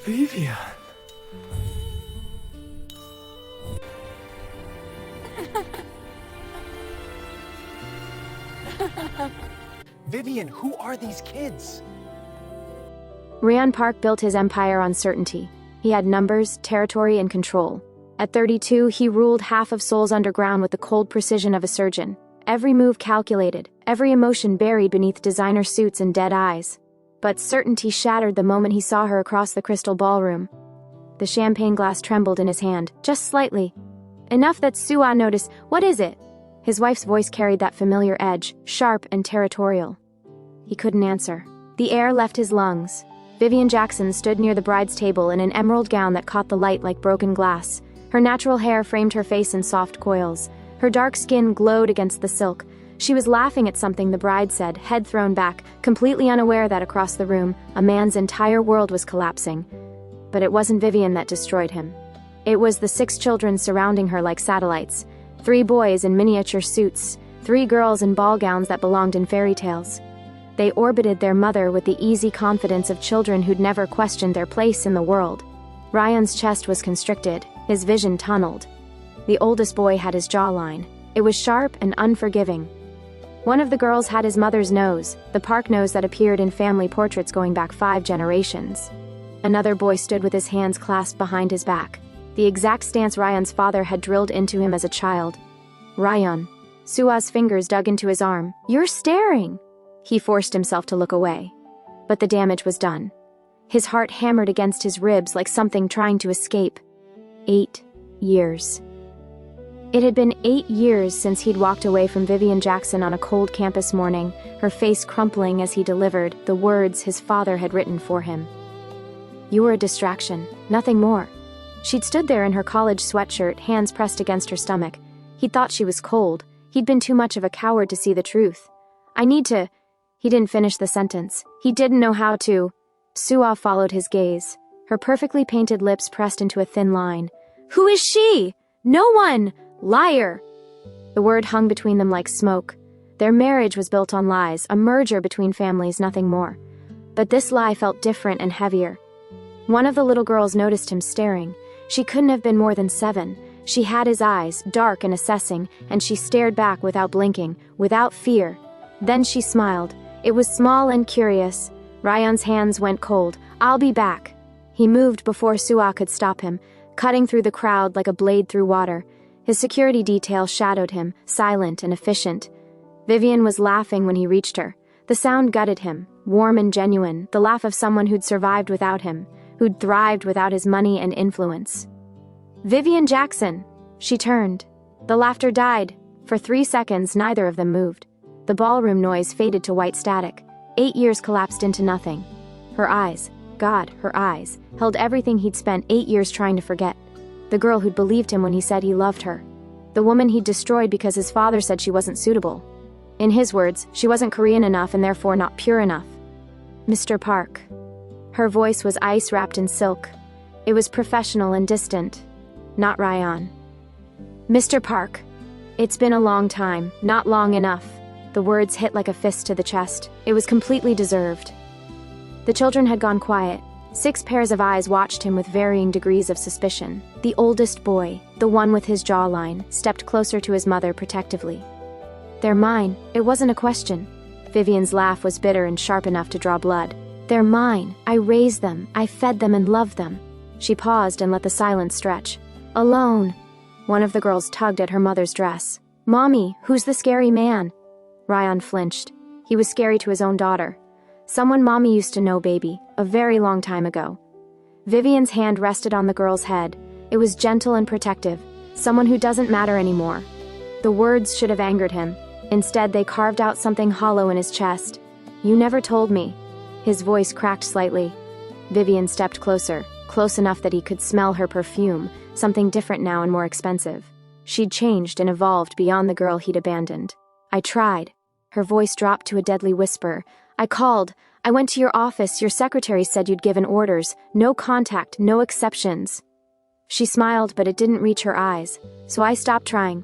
Vivian. Vivian, who are these kids? Ryeon Park built his empire on certainty. He had numbers, territory, and control. At 32, he ruled half of Seoul's underground with the cold precision of a surgeon. Every move calculated, every emotion buried beneath designer suits and dead eyes. But certainty shattered the moment he saw her across the crystal ballroom. The champagne glass trembled in his hand, just slightly. Enough that Soo-ah noticed, "What is it?" His wife's voice carried that familiar edge, sharp and territorial. He couldn't answer. The air left his lungs. Vivian Jackson stood near the bride's table in an emerald gown that caught the light like broken glass. Her natural hair framed her face in soft coils. Her dark skin glowed against the silk. She was laughing at something the bride said, head thrown back, completely unaware that across the room, a man's entire world was collapsing. But it wasn't Vivian that destroyed him. It was the 6 children surrounding her like satellites. 3 boys in miniature suits, 3 girls in ball gowns that belonged in fairy tales. They orbited their mother with the easy confidence of children who'd never questioned their place in the world. Ryan's chest was constricted, his vision tunneled. The oldest boy had his jawline. It was sharp and unforgiving. One of the girls had his mother's nose, the Park nose that appeared in family portraits going back 5 generations. Another boy stood with his hands clasped behind his back, the exact stance Ryan's father had drilled into him as a child. "Ryeon." Soo-ah's fingers dug into his arm. "You're staring!" He forced himself to look away. But the damage was done. His heart hammered against his ribs like something trying to escape. 8 years. It had been 8 years since he'd walked away from Vivian Jackson on a cold campus morning, her face crumpling as he delivered the words his father had written for him. "You were a distraction, nothing more." She'd stood there in her college sweatshirt, hands pressed against her stomach. He'd thought she was cold. He'd been too much of a coward to see the truth. "I need to..." He didn't finish the sentence. He didn't know how to. Soo-ah followed his gaze, her perfectly painted lips pressed into a thin line. "Who is she? No one! Liar!" The word hung between them like smoke. Their marriage was built on lies, a merger between families, nothing more. But this lie felt different and heavier. One of the little girls noticed him staring. She couldn't have been more than 7. She had his eyes, dark and assessing, and she stared back without blinking, without fear. Then she smiled. It was small and curious. Ryeon's hands went cold. "I'll be back." He moved before Soo-ah could stop him, cutting through the crowd like a blade through water. His security detail shadowed him, silent and efficient. Vivian was laughing when he reached her. The sound gutted him, warm and genuine, the laugh of someone who'd survived without him, who'd thrived without his money and influence. "Vivian Jackson!" She turned. The laughter died. For 3 seconds, neither of them moved. The ballroom noise faded to white static. 8 years collapsed into nothing. Her eyes, God, her eyes, held everything he'd spent 8 years trying to forget. The girl who'd believed him when he said he loved her. The woman he'd destroyed because his father said she wasn't suitable. In his words, she wasn't Korean enough and therefore not pure enough. "Mr. Park." Her voice was ice wrapped in silk. It was professional and distant. Not Ryeon. "Mr. Park. It's been a long time, not long enough." The words hit like a fist to the chest. It was completely deserved. The children had gone quiet. 6 pairs of eyes watched him with varying degrees of suspicion. The oldest boy, the one with his jawline, stepped closer to his mother protectively. "They're mine." It wasn't a question. Vivian's laugh was bitter and sharp enough to draw blood. "They're mine. I raised them. I fed them and loved them." She paused and let the silence stretch. "Alone." One of the girls tugged at her mother's dress. "Mommy, who's the scary man?" Ryeon flinched. He was scary to his own daughter. "Someone Mommy used to know, baby, a very long time ago." Vivian's hand rested on the girl's head. It was gentle and protective. "Someone who doesn't matter anymore." The words should have angered him. Instead, they carved out something hollow in his chest. "You never told me." His voice cracked slightly. Vivian stepped closer, close enough that he could smell her perfume, something different now and more expensive. She'd changed and evolved beyond the girl he'd abandoned. "I tried." Her voice dropped to a deadly whisper. "I called. I went to your office. Your secretary said you'd given orders. No contact, no exceptions." She smiled, but it didn't reach her eyes, so I stopped trying.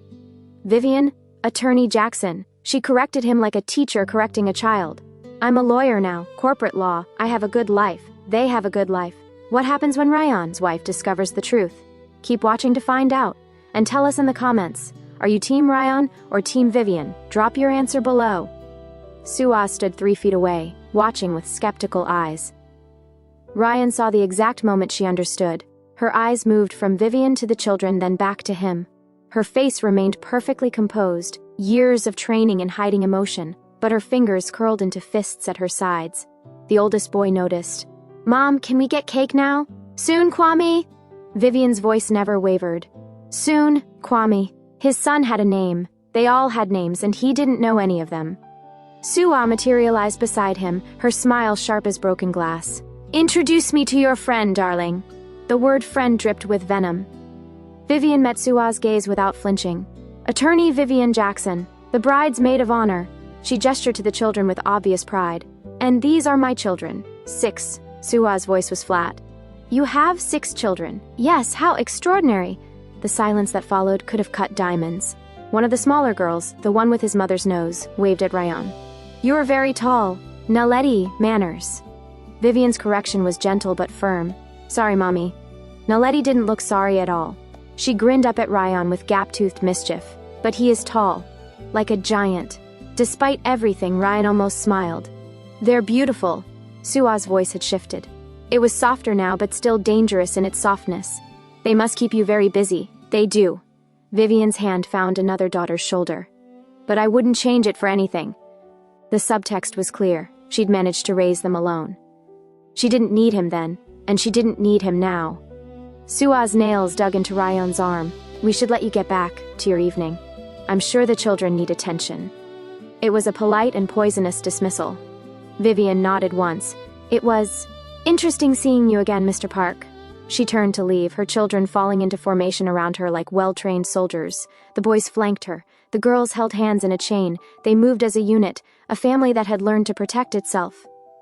"Vivian, Attorney Jackson." She corrected him like a teacher correcting a child. "I'm a lawyer now, corporate law. I have a good life. They have a good life. What happens when Ryeon's wife discovers the truth? Keep watching to find out, and tell us in the comments. Are you Team Ryeon or Team Vivian? Drop your answer below. Soo-ah stood 3 feet away, watching with skeptical eyes. Ryeon saw the exact moment she understood. Her eyes moved from Vivian to the children, then back to him. Her face remained perfectly composed, years of training in hiding emotion, but her fingers curled into fists at her sides. The oldest boy noticed. "Mom, can we get cake now? Soon, Kwame?" Vivian's voice never wavered. "Soon, Kwame." His son had a name. They all had names, and he didn't know any of them. Soo-ah materialized beside him, her smile sharp as broken glass. "Introduce me to your friend, darling." The word friend dripped with venom. Vivian met Soo-ah's gaze without flinching. "Attorney Vivian Jackson, the bride's maid of honor." She gestured to the children with obvious pride. "And these are my children. 6. Soo-ah's voice was flat. "You have 6 children. Yes, how extraordinary." The silence that followed could have cut diamonds. One of the smaller girls, the one with his mother's nose, waved at Ryeon. "You are very tall. Naledi, manners." Vivian's correction was gentle but firm. "Sorry, Mommy." Naledi didn't look sorry at all. She grinned up at Ryeon with gap-toothed mischief. "But he is tall. Like a giant." Despite everything, Ryeon almost smiled. "They're beautiful." Soo-ah's voice had shifted. It was softer now, but still dangerous in its softness. "They must keep you very busy." "They do." Vivian's hand found another daughter's shoulder. "But I wouldn't change it for anything." The subtext was clear. She'd managed to raise them alone. She didn't need him then, and she didn't need him now. Soo-ah's nails dug into Ryeon's arm. "We should let you get back to your evening. I'm sure the children need attention." It was a polite and poisonous dismissal. Vivian nodded once. "It was interesting seeing you again, Mr. Park." She turned to leave, her children falling into formation around her like well-trained soldiers. The boys flanked her. The girls held hands in a chain. They moved as a unit, a family that had learned to protect itself.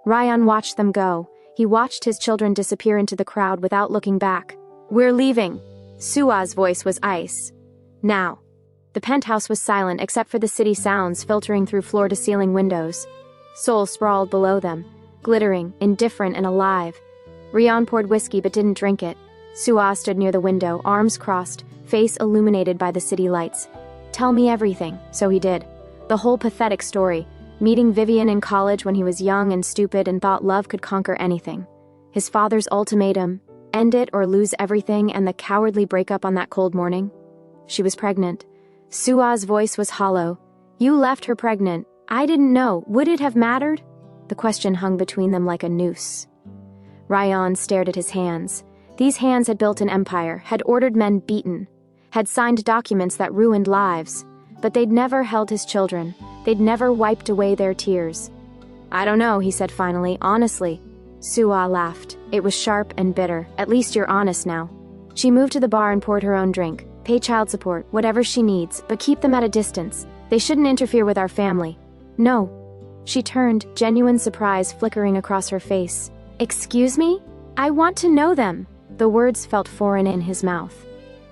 Ryeon watched them go. He watched his children disappear into the crowd without looking back. "We're leaving." Soo-ah's voice was ice. "Now." The penthouse was silent except for the city sounds filtering through floor-to-ceiling windows. Seoul sprawled below them, glittering, indifferent and alive. Ryeon poured whiskey but didn't drink it. Soo-ah stood near the window, arms crossed, face illuminated by the city lights. "Tell me everything." So he did. The whole pathetic story, meeting Vivian in college when he was young and stupid and thought love could conquer anything. His father's ultimatum, end it or lose everything, and the cowardly breakup on that cold morning. She was pregnant. Soo-ah's voice was hollow. "You left her pregnant. I didn't know. Would it have mattered?" The question hung between them like a noose. Ryeon stared at his hands. These hands had built an empire, had ordered men beaten, had signed documents that ruined lives, but they'd never held his children. They'd never wiped away their tears. "I don't know," he said finally, "honestly." Soo-ah laughed. It was sharp and bitter. "At least you're honest now." She moved to the bar and poured her own drink. "Pay child support, whatever she needs, but keep them at a distance. They shouldn't interfere with our family." "No." She turned, genuine surprise flickering across her face. "Excuse me? I want to know them." The words felt foreign in his mouth.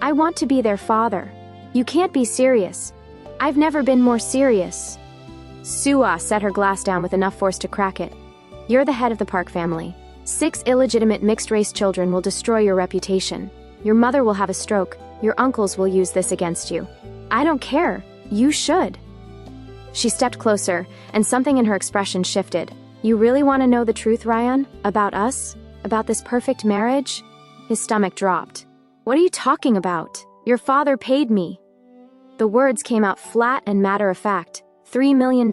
"I want to be their father." "You can't be serious." "I've never been more serious." Soo-ah set her glass down with enough force to crack it. "You're the head of the Park family. 6 illegitimate mixed-race children will destroy your reputation. Your mother will have a stroke. Your uncles will use this against you. I don't care. You should." She stepped closer, and something in her expression shifted. "You really want to know the truth, Ryeon? About us? About this perfect marriage?" His stomach dropped. "What are you talking about? Your father paid me." The words came out flat and matter-of-fact. $3 million,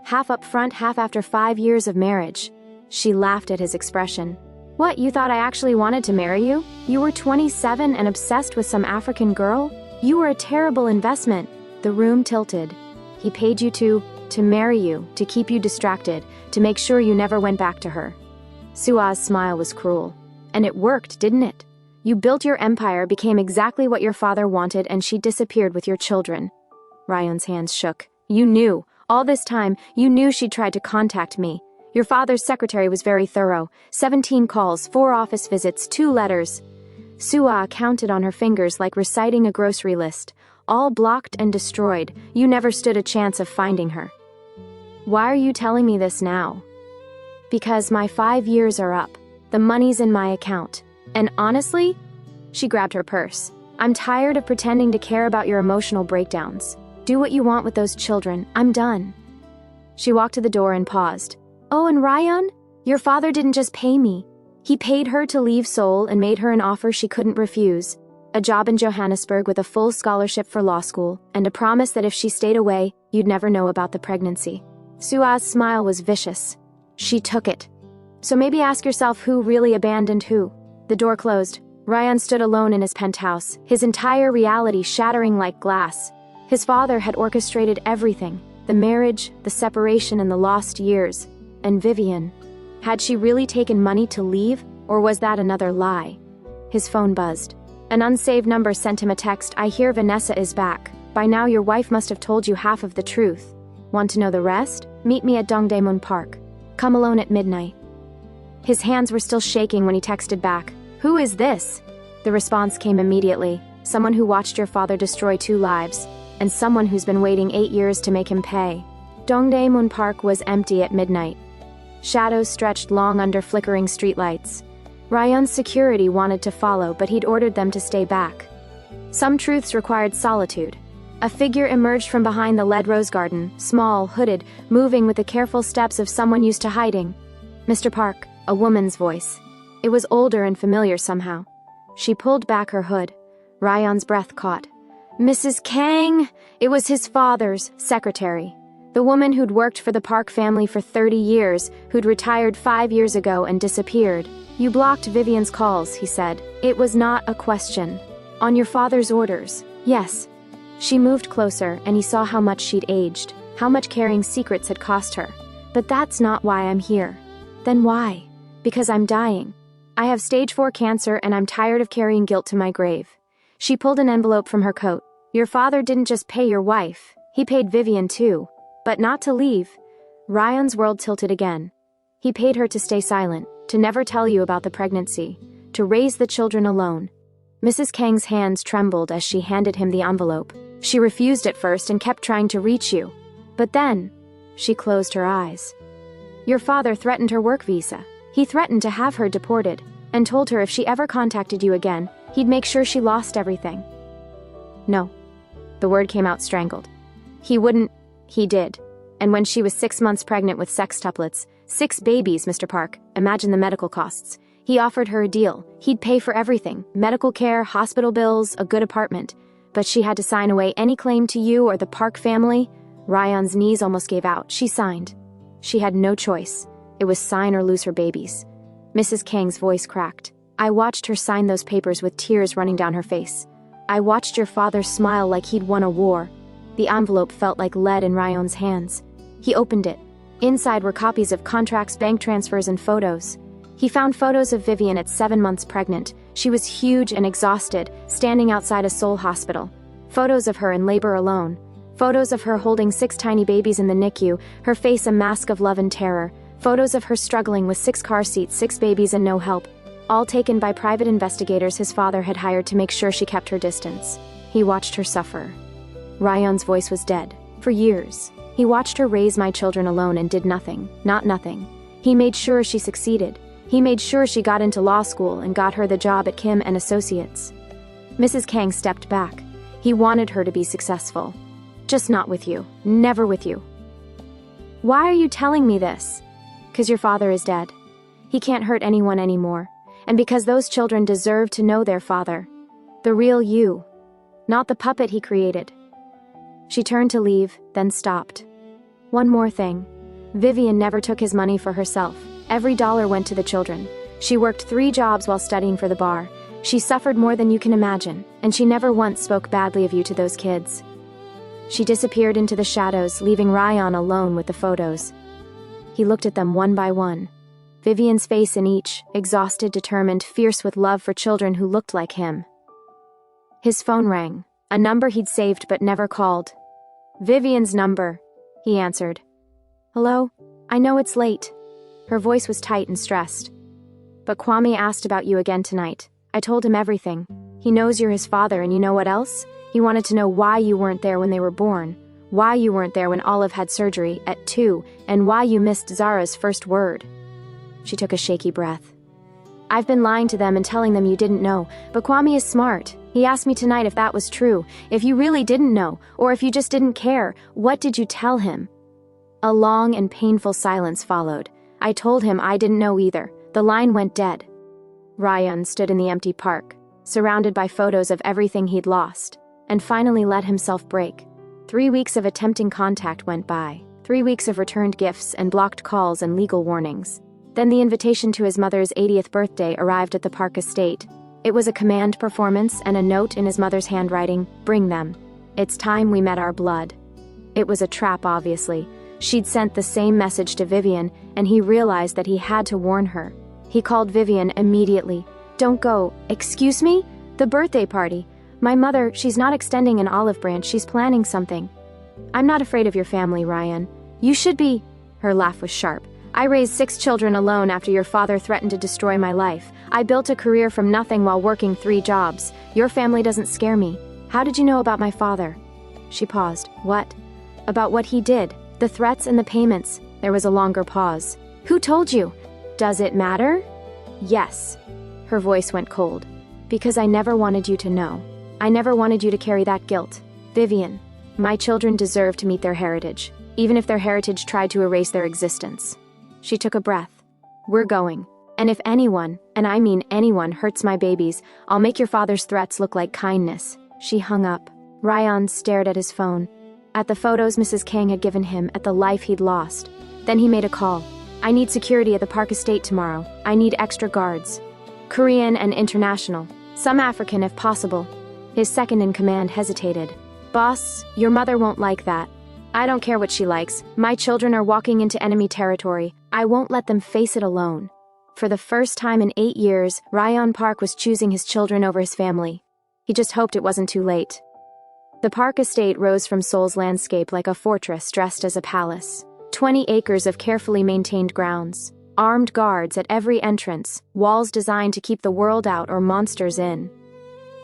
half up front, half after 5 years of marriage. She laughed at his expression. "What, you thought I actually wanted to marry you? You were 27 and obsessed with some African girl? You were a terrible investment." The room tilted. "He paid you to marry you, to keep you distracted, to make sure you never went back to her." Soo-ah's smile was cruel. "And it worked, didn't it? You built your empire, became exactly what your father wanted, and she disappeared with your children." Ryeon's hands shook. "You knew. All this time, you knew she'd tried to contact me. Your father's secretary was very thorough. 17 calls, 4 office visits, 2 letters." Soo-ah counted on her fingers like reciting a grocery list. "All blocked and destroyed. You never stood a chance of finding her." "Why are you telling me this now?" "Because my 5 years are up. The money's in my account. And honestly, she grabbed her purse. I'm tired of pretending to care about your emotional breakdowns. Do what you want with those children. I'm done. She walked to the door and paused. Oh, and Ryeon? Your father didn't just pay me. He paid her to leave Seoul and made her an offer she couldn't refuse. A job in Johannesburg with a full scholarship for law school, and a promise that if she stayed away, you'd never know about the pregnancy. Sua's smile was vicious. She took it. So maybe ask yourself who really abandoned who. The door closed. Ryeon stood alone in his penthouse, his entire reality shattering like glass. His father had orchestrated everything, the marriage, the separation, and the lost years. And Vivian. Had she really taken money to leave, or was that another lie? His phone buzzed. An unsaved number sent him a text. I hear Vanessa is back. By now your wife must have told you half of the truth. Want to know the rest? Meet me at Ryeon Park. Come alone at midnight. His hands were still shaking when he texted back. Who is this? The response came immediately. Someone who watched your father destroy 2 lives, and someone who's been waiting 8 years to make him pay. Ryeon Park was empty at midnight. Shadows stretched long under flickering streetlights. Ryeon's security wanted to follow, but he'd ordered them to stay back. Some truths required solitude. A figure emerged from behind the lead rose garden, small, hooded, moving with the careful steps of someone used to hiding. Mr. Park, a woman's voice. It was older and familiar somehow. She pulled back her hood. Ryeon's breath caught. Mrs. Kang! It was his father's secretary. The woman who'd worked for the Park family for 30 years, who'd retired 5 years ago and disappeared. You blocked Vivian's calls, he said. It was not a question. On your father's orders. Yes. She moved closer, and he saw how much she'd aged, how much carrying secrets had cost her. But that's not why I'm here. Then why? Because I'm dying. I have stage 4 cancer, and I'm tired of carrying guilt to my grave. She pulled an envelope from her coat. Your father didn't just pay your wife. He paid Vivian too. But not to leave. Ryeon's world tilted again. He paid her to stay silent, to never tell you about the pregnancy, to raise the children alone. Mrs. Kang's hands trembled as she handed him the envelope. She refused at first and kept trying to reach you. But then, she closed her eyes. Your father threatened her work visa. He threatened to have her deported, and told her if she ever contacted you again, he'd make sure she lost everything. No. The word came out strangled. He wouldn't. He did. And when she was 6 months pregnant with sextuplets, 6 babies, Mr. Park, imagine the medical costs. He offered her a deal. He'd pay for everything, medical care, hospital bills, a good apartment. But she had to sign away any claim to you or the Park family. Ryeon's knees almost gave out. She signed. She had no choice. It was sign or lose her babies. Mrs. Kang's voice cracked. I watched her sign those papers with tears running down her face. I watched your father smile like he'd won a war. The envelope felt like lead in Ryeon's hands. He opened it. Inside were copies of contracts, bank transfers, and photos. He found photos of Vivian at 7 months pregnant. She was huge and exhausted, standing outside a Seoul hospital. Photos of her in labor alone. Photos of her holding 6 tiny babies in the NICU, her face a mask of love and terror. Photos of her struggling with 6 car seats, 6 babies, and no help. All taken by private investigators his father had hired to make sure she kept her distance. He watched her suffer. Ryeon's voice was dead. For years. He watched her raise my children alone and did nothing. Not nothing. He made sure she succeeded. He made sure she got into law school and got her the job at Kim and Associates. Mrs. Kang stepped back. He wanted her to be successful. Just not with you. Never with you. Why are you telling me this? 'Cause your father is dead. He can't hurt anyone anymore. And because those children deserve to know their father. The real you. Not the puppet he created. She turned to leave, then stopped. One more thing. Vivian never took his money for herself. Every dollar went to the children. She worked 3 jobs while studying for the bar. She suffered more than you can imagine, and she never once spoke badly of you to those kids. She disappeared into the shadows, leaving Ryeon alone with the photos. He looked at them one by one. Vivian's face in each, exhausted, determined, fierce with love for children who looked like him. His phone rang, a number he'd saved but never called. Vivian's number, he answered. Hello? I know it's late. Her voice was tight and stressed. But Kwame asked about you again tonight. I told him everything. He knows you're his father, and you know what else? He wanted to know why you weren't there when they were born, why you weren't there when Olive had surgery at 2, and why you missed Zara's first word. She took a shaky breath. I've been lying to them and telling them you didn't know, but Kwame is smart. He asked me tonight if that was true, if you really didn't know, or if you just didn't care. What did you tell him? A long and painful silence followed. I told him I didn't know either. The line went dead. Ryeon stood in the empty park, surrounded by photos of everything he'd lost, and finally let himself break. 3 weeks of attempting contact went by, 3 weeks of returned gifts and blocked calls and legal warnings. Then the invitation to his mother's 80th birthday arrived at the Park estate. It was a command performance and a note in his mother's handwriting, "Bring them. It's time we met our blood." It was a trap, obviously. She'd sent the same message to Vivian, and he realized that he had to warn her. He called Vivian immediately. "Don't go." "Excuse me? The birthday party. My mother, she's not extending an olive branch, she's planning something." "I'm not afraid of your family, Ryeon. You should be." Her laugh was sharp. "I raised 6 children alone after your father threatened to destroy my life. I built a career from nothing while working 3 jobs. Your family doesn't scare me. How did you know about my father?" She paused. "What?" "About what he did. The threats and the payments." There was a longer pause. "Who told you?" "Does it matter?" "Yes." Her voice went cold. "Because I never wanted you to know. I never wanted you to carry that guilt. Vivian, my children deserve to meet their heritage, even if their heritage tried to erase their existence." She took a breath. "We're going. And if anyone, and I mean anyone, hurts my babies, I'll make your father's threats look like kindness." She hung up. Ryeon stared at his phone, at the photos Mrs. Kang had given him, at the life he'd lost. Then he made a call. "I need security at the Park estate tomorrow. I need extra guards. Korean and international. Some African if possible." His second-in-command hesitated. "Boss, your mother won't like that." "I don't care what she likes. My children are walking into enemy territory. I won't let them face it alone." For the first time in 8 years, Ryeon Park was choosing his children over his family. He just hoped it wasn't too late. The Park estate rose from Seoul's landscape like a fortress dressed as a palace. 20 acres of carefully maintained grounds. Armed guards at every entrance, walls designed to keep the world out or monsters in.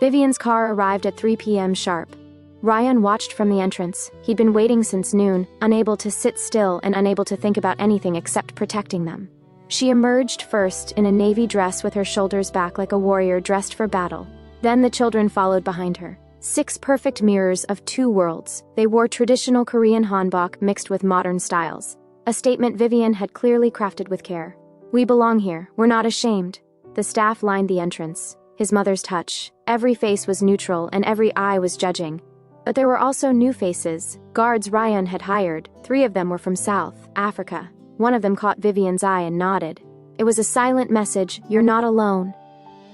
Vivian's car arrived at 3 p.m. sharp. Ryeon watched from the entrance. He'd been waiting since noon, unable to sit still and unable to think about anything except protecting them. She emerged first in a navy dress with her shoulders back like a warrior dressed for battle. Then the children followed behind her. 6 perfect mirrors of 2 worlds. They wore traditional Korean hanbok mixed with modern styles. A statement Vivian had clearly crafted with care. "We belong here. We're not ashamed." The staff lined the entrance. His mother's touch. Every face was neutral and every eye was judging. But there were also new faces. Guards Ryeon had hired. 3 of them were from South Africa. One of them caught Vivian's eye and nodded. It was a silent message, "You're not alone."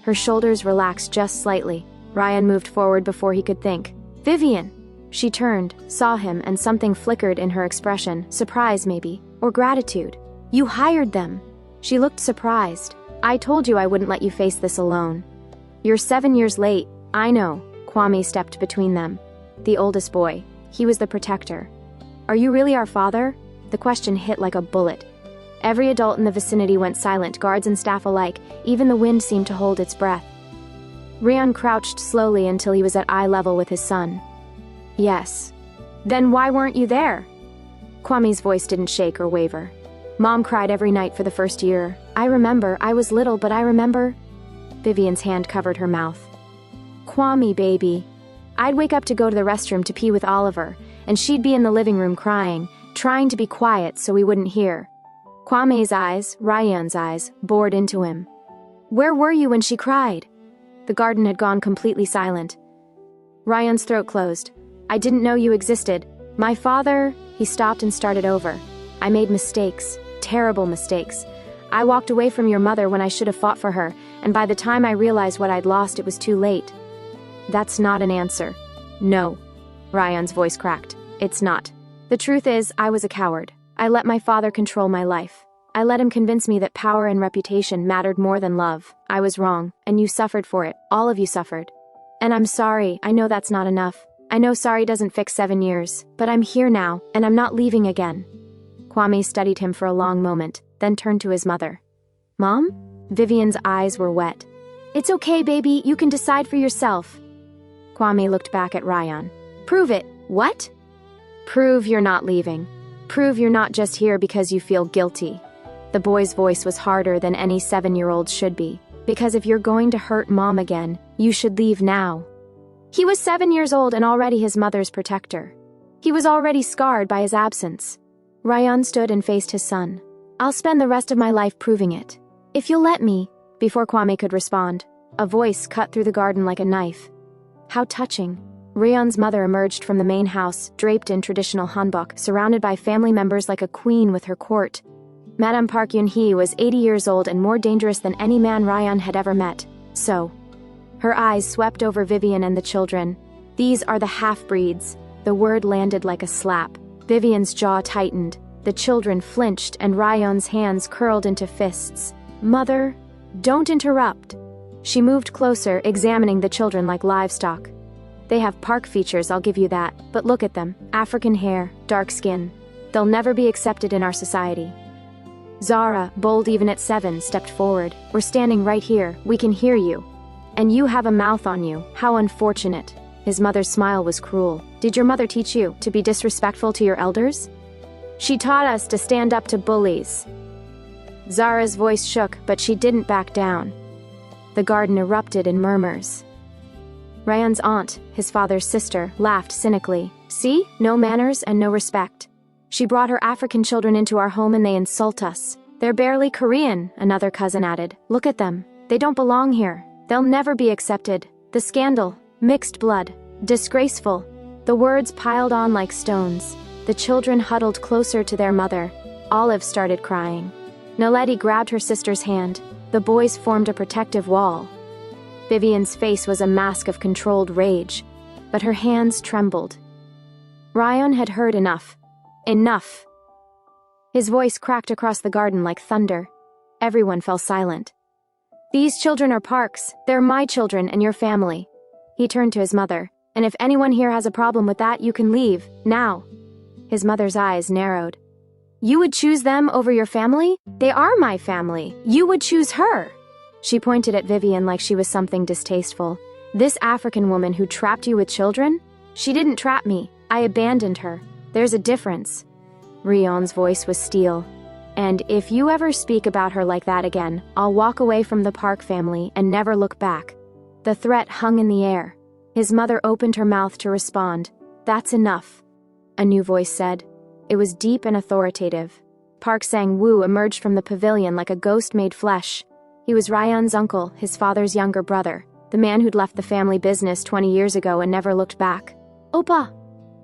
Her shoulders relaxed just slightly. Ryeon moved forward before he could think. "Vivian!" She turned, saw him, and something flickered in her expression, surprise maybe, or gratitude. "You hired them." She looked surprised. "I told you I wouldn't let you face this alone." "You're 7 years late." "I know." Kwame stepped between them. The oldest boy. He was the protector. "Are you really our father?" The question hit like a bullet. Every adult in the vicinity went silent, guards and staff alike. Even the wind seemed to hold its breath. Ryeon crouched slowly until he was at eye level with his son. "Yes." "Then why weren't you there?" Kwame's voice didn't shake or waver. "Mom cried every night for the first year. I remember, I was little, but I remember." Vivian's hand covered her mouth. "Kwame, baby." "I'd wake up to go to the restroom to pee with Oliver, and she'd be in the living room crying, trying to be quiet so we wouldn't hear." Kwame's eyes, Ryeon's eyes, bored into him. "Where were you when she cried?" The garden had gone completely silent. Ryeon's throat closed. "I didn't know you existed. My father..." He stopped and started over. "I made mistakes, terrible mistakes. I walked away from your mother when I should have fought for her, and by the time I realized what I'd lost, it was too late." "That's not an answer." "No." Ryeon's voice cracked. "It's not. The truth is, I was a coward. I let my father control my life. I let him convince me that power and reputation mattered more than love. I was wrong, and you suffered for it. All of you suffered. And I'm sorry, I know that's not enough. I know sorry doesn't fix 7 years, but I'm here now, and I'm not leaving again." Kwame studied him for a long moment, then turned to his mother. "Mom?" Vivian's eyes were wet. "It's okay, baby, you can decide for yourself." Kwame looked back at Ryeon. "Prove it." "What?" "Prove you're not leaving. Prove you're not just here because you feel guilty." The boy's voice was harder than any 7-year-old should be. Because if you're going to hurt Mom again, you should leave now. He was 7 years old and already his mother's protector. He was already scarred by his absence. Ryeon stood and faced his son. I'll spend the rest of my life proving it. If you'll let me. Before Kwame could respond, a voice cut through the garden like a knife. How touching. Ryeon's mother emerged from the main house, draped in traditional hanbok, surrounded by family members like a queen with her court. Madame Park Yoon-hee was 80 years old and more dangerous than any man Ryeon had ever met. So, her eyes swept over Vivian and the children. These are the half-breeds. The word landed like a slap. Vivian's jaw tightened. The children flinched and Ryeon's hands curled into fists. Mother, don't interrupt. She moved closer, examining the children like livestock. They have Park features, I'll give you that, but look at them. African hair, dark skin. They'll never be accepted in our society. Zara, bold even at 7, stepped forward. We're standing right here. We can hear you. And you have a mouth on you. How unfortunate. His mother's smile was cruel. Did your mother teach you to be disrespectful to your elders? She taught us to stand up to bullies. Zara's voice shook, but she didn't back down. The garden erupted in murmurs. Ryeon's aunt, his father's sister, laughed cynically. See? No manners and no respect. She brought her African children into our home and they insult us. They're barely Korean, another cousin added. Look at them. They don't belong here. They'll never be accepted. The scandal. Mixed blood. Disgraceful. The words piled on like stones. The children huddled closer to their mother. Olive started crying. Naledi grabbed her sister's hand. The boys formed a protective wall. Vivian's face was a mask of controlled rage, but her hands trembled. Ryeon had heard enough. Enough. His voice cracked across the garden like thunder. Everyone fell silent. These children are Park's. They're my children and your family. He turned to his mother. And if anyone here has a problem with that, you can leave, now. His mother's eyes narrowed. You would choose them over your family? They are my family. You would choose her. She pointed at Vivian like she was something distasteful. This African woman who trapped you with children? She didn't trap me. I abandoned her. There's a difference. Ryeon's voice was steel. And if you ever speak about her like that again, I'll walk away from the Park family and never look back. The threat hung in the air. His mother opened her mouth to respond. That's enough. A new voice said. It was deep and authoritative. Park Sang-woo emerged from the pavilion like a ghost made flesh. He was Ryeon's uncle, his father's younger brother, the man who'd left the family business 20 years ago and never looked back. Oppa!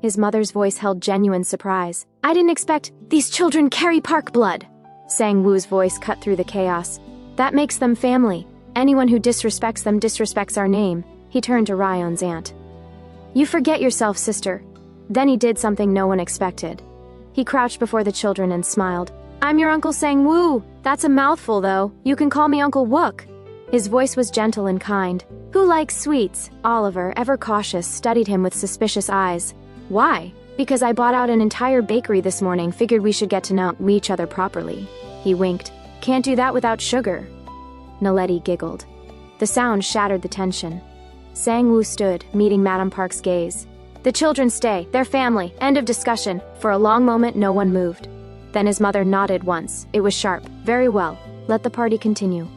His mother's voice held genuine surprise. I didn't expect— These children carry Park blood! Sang-woo's voice cut through the chaos. That makes them family. Anyone who disrespects them disrespects our name. He turned to Ryeon's aunt. You forget yourself, sister. Then he did something no one expected. He crouched before the children and smiled. I'm your Uncle Sang-woo. That's a mouthful, though. You can call me Uncle Wook. His voice was gentle and kind. Who likes sweets? Oliver, ever cautious, studied him with suspicious eyes. Why? Because I bought out an entire bakery this morning, figured we should get to know each other properly. He winked. Can't do that without sugar. Naledi giggled. The sound shattered the tension. Sang-woo stood, meeting Madame Park's gaze. The children stay. They're family. End of discussion. For a long moment, no one moved. Then his mother nodded once. It was sharp. Very well. Let the party continue.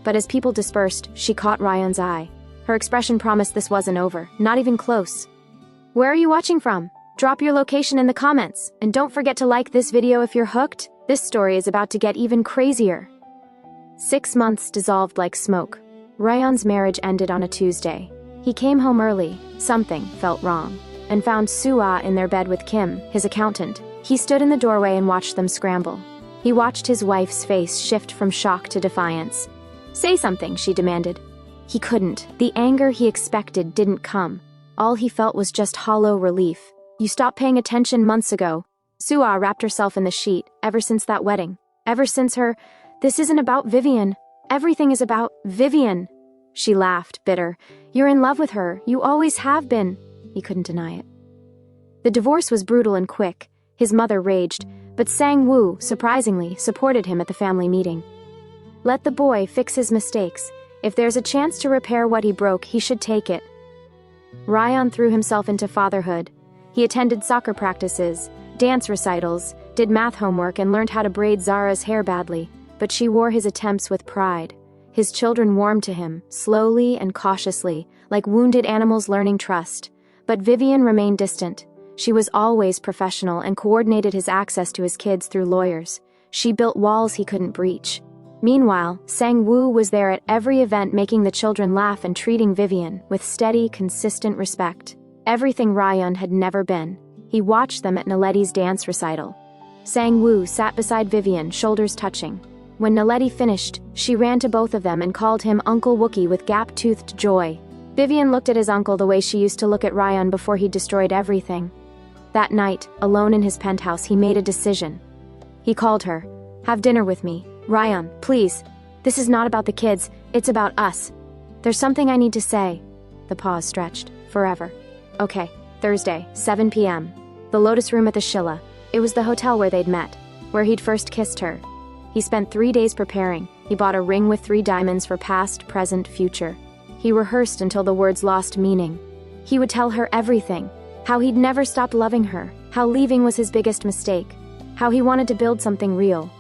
But as people dispersed, she caught Ryeon's eye. Her expression promised this wasn't over. Not even close. Where are you watching from? Drop your location in the comments. And don't forget to like this video if you're hooked. This story is about to get even crazier. 6 months dissolved like smoke. Ryeon's marriage ended on a Tuesday. He came home early. Something felt wrong. And found Soo-ah in their bed with Kim, his accountant. He stood in the doorway and watched them scramble. He watched his wife's face shift from shock to defiance. Say something, she demanded. He couldn't. The anger he expected didn't come. All he felt was just hollow relief. You stopped paying attention months ago. Soo-ah wrapped herself in the sheet, ever since that wedding. Ever since her— This isn't about Vivian. Everything is about Vivian. She laughed, bitter. You're in love with her. You always have been. He couldn't deny it. The divorce was brutal and quick. His mother raged, but Sang-woo, surprisingly, supported him at the family meeting. Let the boy fix his mistakes. If there's a chance to repair what he broke, he should take it. Ryeon threw himself into fatherhood. He attended soccer practices, dance recitals, did math homework, and learned how to braid Zara's hair badly, but she wore his attempts with pride. His children warmed to him, slowly and cautiously, like wounded animals learning trust. But Vivian remained distant. She was always professional and coordinated his access to his kids through lawyers. She built walls he couldn't breach. Meanwhile, Sang-woo was there at every event, making the children laugh and treating Vivian with steady, consistent respect. Everything Ryeon had never been. He watched them at Naletti's dance recital. Sang-woo sat beside Vivian, shoulders touching. When Naletti finished, she ran to both of them and called him Uncle Wookie with gap-toothed joy. Vivian looked at his uncle the way she used to look at Ryeon before he destroyed everything. That night, alone in his penthouse, he made a decision. He called her. "Have dinner with me. Ryeon, please. This is not about the kids, it's about us. There's something I need to say." The pause stretched. Forever. "Okay, Thursday, 7 p.m. The Lotus Room at the Shilla." It was the hotel where they'd met, where he'd first kissed her. He spent 3 days preparing. He bought a ring with 3 diamonds for past, present, future. He rehearsed until the words lost meaning. He would tell her everything. How he'd never stopped loving her. How leaving was his biggest mistake. How he wanted to build something real.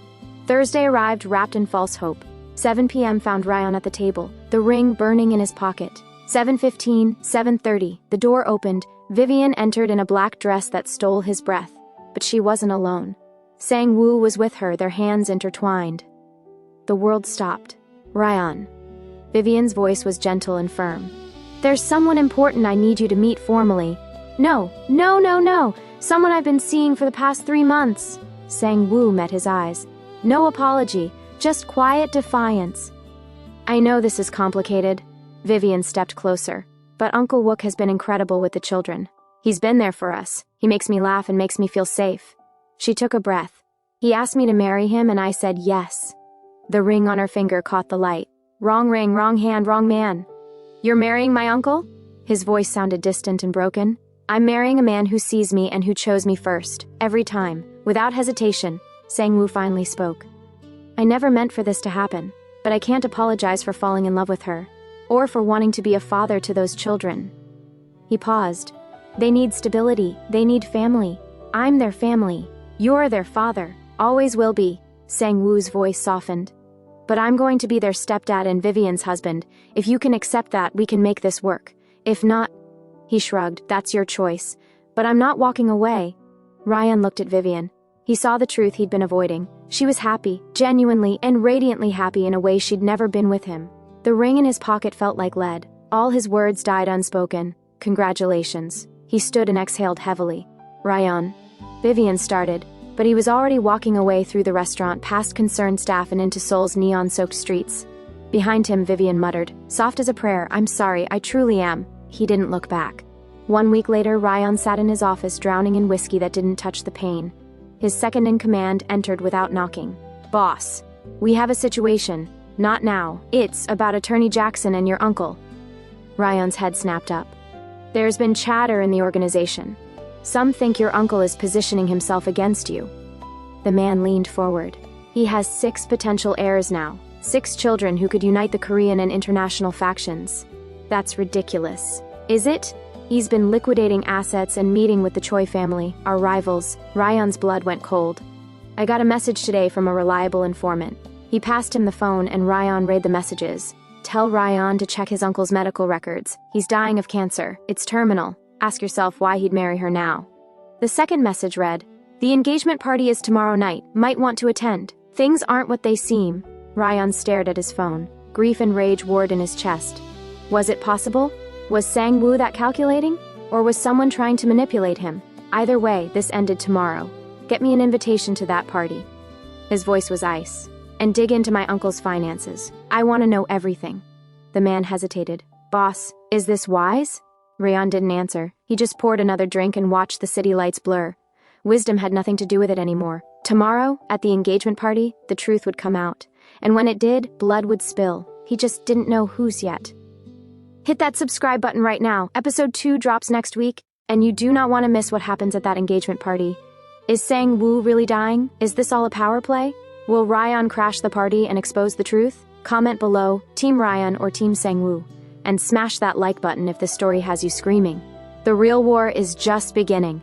Thursday arrived wrapped in false hope. 7 p.m. found Ryeon at the table, the ring burning in his pocket. 7:15, 7:30, the door opened. Vivian entered in a black dress that stole his breath. But she wasn't alone. Sang-woo was with her, their hands intertwined. The world stopped. "Ryeon." Vivian's voice was gentle and firm. "There's someone important I need you to meet formally." No. Someone I've been seeing for the past 3 months." Sang-woo met his eyes. No apology, just quiet defiance. "I know this is complicated." Vivian stepped closer. "But Uncle Wook has been incredible with the children. He's been there for us. He makes me laugh and makes me feel safe." She took a breath. "He asked me to marry him and I said yes." The ring on her finger caught the light. "Wrong ring, wrong hand, wrong man." "You're marrying my uncle?" His voice sounded distant and broken. "I'm marrying a man who sees me and who chose me first, every time, without hesitation." Sang-woo finally spoke. "I never meant for this to happen, but I can't apologize for falling in love with her, or for wanting to be a father to those children." He paused. "They need stability, they need family. I'm their family. You're their father, always will be." Sang-woo's voice softened. "But I'm going to be their stepdad and Vivian's husband. If you can accept that, we can make this work. If not..." He shrugged. "That's your choice. But I'm not walking away." Ryeon looked at Vivian. He saw the truth he'd been avoiding. She was happy, genuinely and radiantly happy in a way she'd never been with him. The ring in his pocket felt like lead. All his words died unspoken. "Congratulations." He stood and exhaled heavily. "Ryeon." Vivian started, but he was already walking away through the restaurant, past concerned staff and into Seoul's neon-soaked streets. Behind him, Vivian muttered, soft as a prayer, "I'm sorry, I truly am." He didn't look back. 1 week later, Ryeon sat in his office drowning in whiskey that didn't touch the pain. His second-in-command entered without knocking. "Boss, we have a situation. Not now. It's about Attorney Jackson and your uncle." Ryeon's head snapped up. "There's been chatter in the organization. Some think your uncle is positioning himself against you." The man leaned forward. "He has 6 potential heirs now. 6 children who could unite the Korean and international factions. That's ridiculous." "Is it?" "He's been liquidating assets and meeting with the Choi family, our rivals." Ryeon's blood went cold. "I got a message today from a reliable informant." He passed him the phone and Ryeon read the messages. "Tell Ryeon to check his uncle's medical records. He's dying of cancer. It's terminal. Ask yourself why he'd marry her now." The second message read, "The engagement party is tomorrow night. Might want to attend. Things aren't what they seem." Ryeon stared at his phone. Grief and rage warred in his chest. Was it possible? Was Sang-woo that calculating? Or was someone trying to manipulate him? Either way, this ended tomorrow. "Get me an invitation to that party." His voice was ice. "And dig into my uncle's finances. I want to know everything." The man hesitated. "Boss, is this wise?" Ryeon didn't answer. He just poured another drink and watched the city lights blur. Wisdom had nothing to do with it anymore. Tomorrow, at the engagement party, the truth would come out. And when it did, blood would spill. He just didn't know whose yet. Hit that subscribe button right now. Episode 2 drops next week, and you do not want to miss what happens at that engagement party. Is Sang-woo really dying? Is this all a power play? Will Ryeon crash the party and expose the truth? Comment below, Team Ryeon or Team Sang-woo. And smash that like button if this story has you screaming. The real war is just beginning.